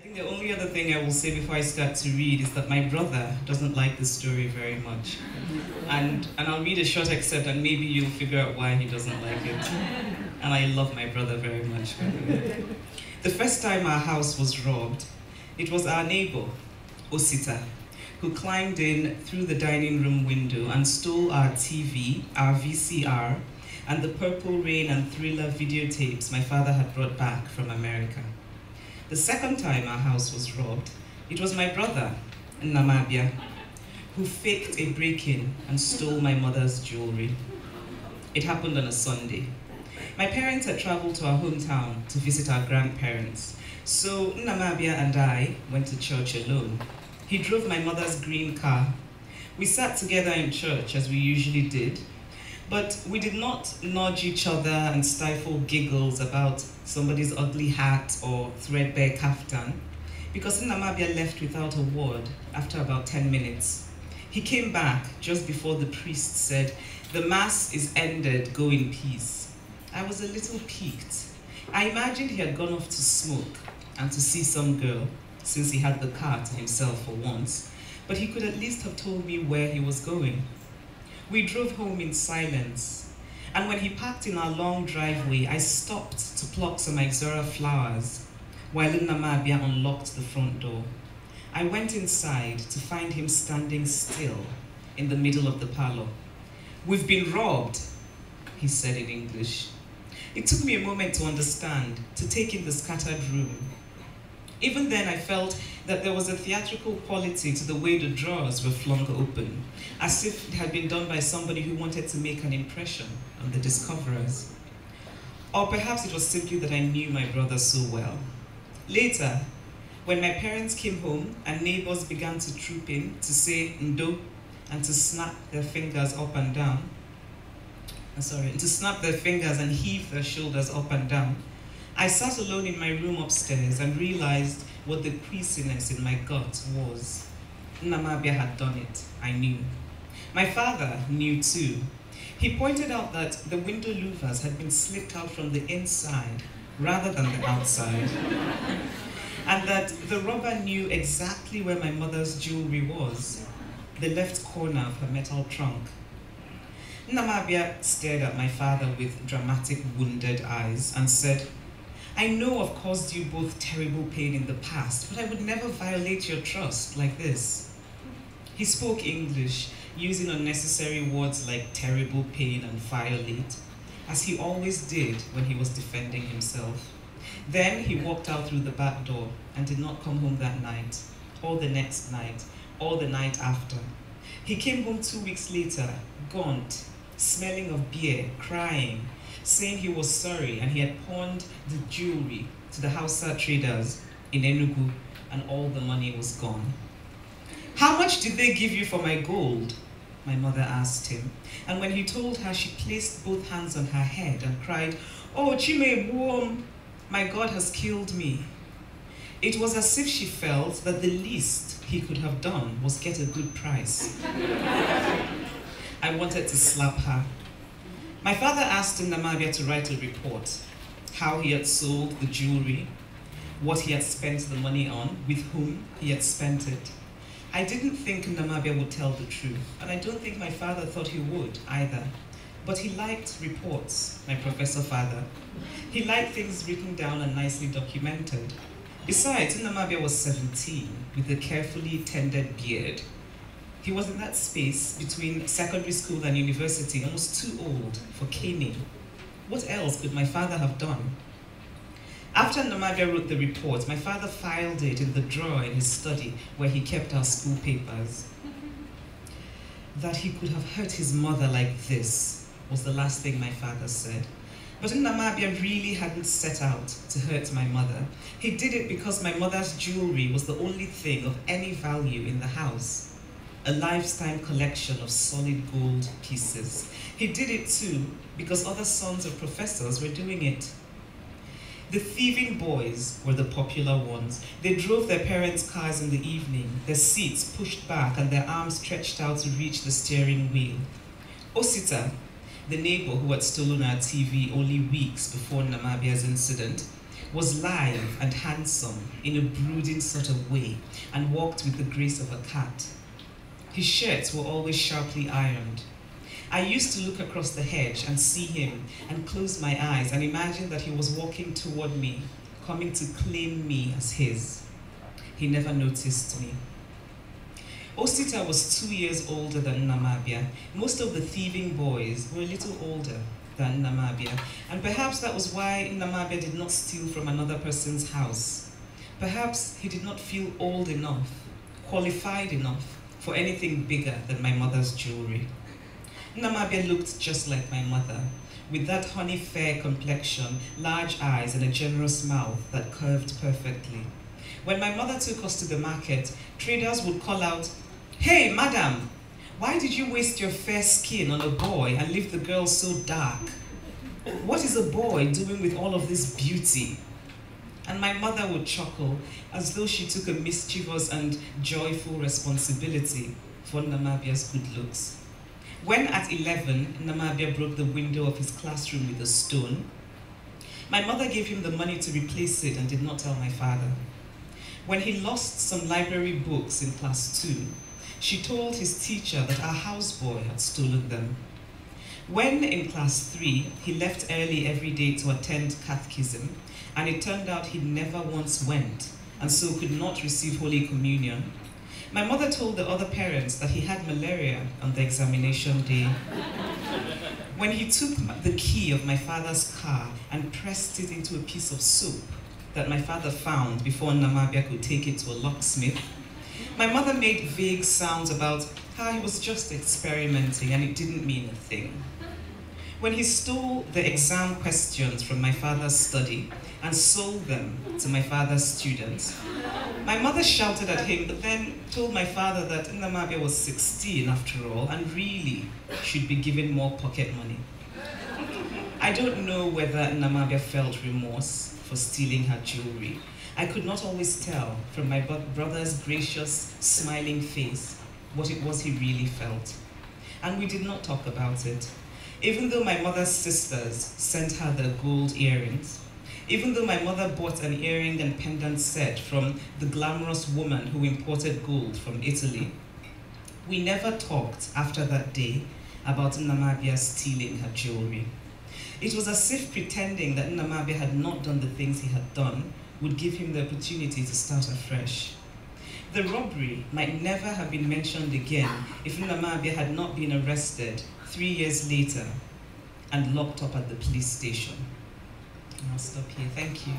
think the only other thing I will say before I start to read is that my brother doesn't like the story very much. And I'll read a short excerpt and maybe you'll figure out why he doesn't like it. And I love my brother very much, by the way. The first time our house was robbed, it was our neighbor, Osita, who climbed in through the dining room window and stole our TV, our VCR, and the Purple Rain and Thriller videotapes my father had brought back from America. The second time our house was robbed, it was my brother, Nnamabia, who faked a break-in and stole my mother's jewelry. It happened on a Sunday. My parents had traveled to our hometown to visit our grandparents, so Nnamabia and I went to church alone. He drove my mother's green car. We sat together in church as we usually did, but we did not nudge each other and stifle giggles about somebody's ugly hat or threadbare kaftan, because Nnamabia left without a word after about 10 minutes. He came back just before the priest said, "The mass is ended, go in peace." I was a little piqued. I imagined he had gone off to smoke and to see some girl, since he had the car to himself for once, but he could at least have told me where he was going. We drove home in silence, and when he parked in our long driveway, I stopped to pluck some Ixora flowers while Nnamabia unlocked the front door. I went inside to find him standing still in the middle of the parlor. "We've been robbed," he said in English. It took me a moment to understand, to take in the scattered room. Even then, I felt that there was a theatrical quality to the way the drawers were flung open, as if it had been done by somebody who wanted to make an impression on the discoverers. Or perhaps it was simply that I knew my brother so well. Later, when my parents came home and neighbors began to troop in to say "ndo" and to snap their fingers up and down, to snap their fingers and heave their shoulders up and down, I sat alone in my room upstairs and realized what the queasiness in my gut was. Nnamabia had done it, I knew. My father knew too. He pointed out that the window louvers had been slipped out from the inside rather than the outside, and that the robber knew exactly where my mother's jewelry was, the left corner of her metal trunk. Nnamabia stared at my father with dramatic, wounded eyes and said, "I know I've caused you both terrible pain in the past, but I would never violate your trust like this." He spoke English, using unnecessary words like terrible pain and violate, as he always did when he was defending himself. Then he walked out through the back door and did not come home that night, or the next night, or the night after. He came home 2 weeks later, gaunt, smelling of beer, crying, saying he was sorry and he had pawned the jewelry to the Hausa traders in Enugu and all the money was gone. "How much did they give you for my gold?" my mother asked him. And when he told her, she placed both hands on her head and cried, "Oh, Chimamanda, my God has killed me." It was as if she felt that the least he could have done was get a good price. I wanted to slap her. My father asked Nnamabia to write a report, how he had sold the jewelry, what he had spent the money on, with whom he had spent it. I didn't think Nnamabia would tell the truth, and I don't think my father thought he would either. But he liked reports, my professor father. He liked things written down and nicely documented. Besides, Nnamabia was 17, with a carefully tended beard. He was in that space between secondary school and university, almost too old for caning. What else could my father have done? After Nnamabia wrote the report, my father filed it in the drawer in his study where he kept our school papers. That he could have hurt his mother like this was the last thing my father said. But Nnamabia really hadn't set out to hurt my mother. He did it because my mother's jewelry was the only thing of any value in the house. A lifetime collection of solid gold pieces. He did it too because other sons of professors were doing it. The thieving boys were the popular ones. They drove their parents' cars in the evening, their seats pushed back and their arms stretched out to reach the steering wheel. Osita, the neighbor who had stolen our TV only weeks before Nnamabia's incident, was lithe and handsome in a brooding sort of way, and walked with the grace of a cat. His shirts were always sharply ironed. I used to look across the hedge and see him and close my eyes and imagine that he was walking toward me, coming to claim me as his. He never noticed me. Osita was 2 years older than Namabia. Most of the thieving boys were a little older than Namabia, and perhaps that was why Namabia did not steal from another person's house. Perhaps he did not feel old enough, qualified enough for anything bigger than my mother's jewelry. Namabia looked just like my mother, with that honey fair complexion, large eyes, and a generous mouth that curved perfectly. When my mother took us to the market, traders would call out, "Hey, madam, why did you waste your fair skin on a boy and leave the girl so dark? What is a boy doing with all of this beauty?" And my mother would chuckle as though she took a mischievous and joyful responsibility for Namabia's good looks. When at 11, Namabia broke the window of his classroom with a stone, my mother gave him the money to replace it and did not tell my father. When he lost some library books in class 2, she told his teacher that our houseboy had stolen them. When in class 3, he left early every day to attend catechism, and it turned out he never once went, and so could not receive Holy Communion, my mother told the other parents that he had malaria on the examination day. When he took the key of my father's car and pressed it into a piece of soap that my father found before Namabia could take it to a locksmith, my mother made vague sounds about how he was just experimenting and it didn't mean a thing. When he stole the exam questions from my father's study and sold them to my father's students, my mother shouted at him, but then told my father that Namabia was 16 after all and really should be given more pocket money. I don't know whether Namabia felt remorse for stealing her jewelry. I could not always tell from my brother's gracious, smiling face what it was he really felt. And we did not talk about it. Even though my mother's sisters sent her the gold earrings, even though my mother bought an earring and pendant set from the glamorous woman who imported gold from Italy, we never talked after that day about Namabia stealing her jewelry. It was as if pretending that Namabia had not done the things he had done would give him the opportunity to start afresh. The robbery might never have been mentioned again if Namabia had not been arrested 3 years later and locked up at the police station. I'll stop here. Thank you.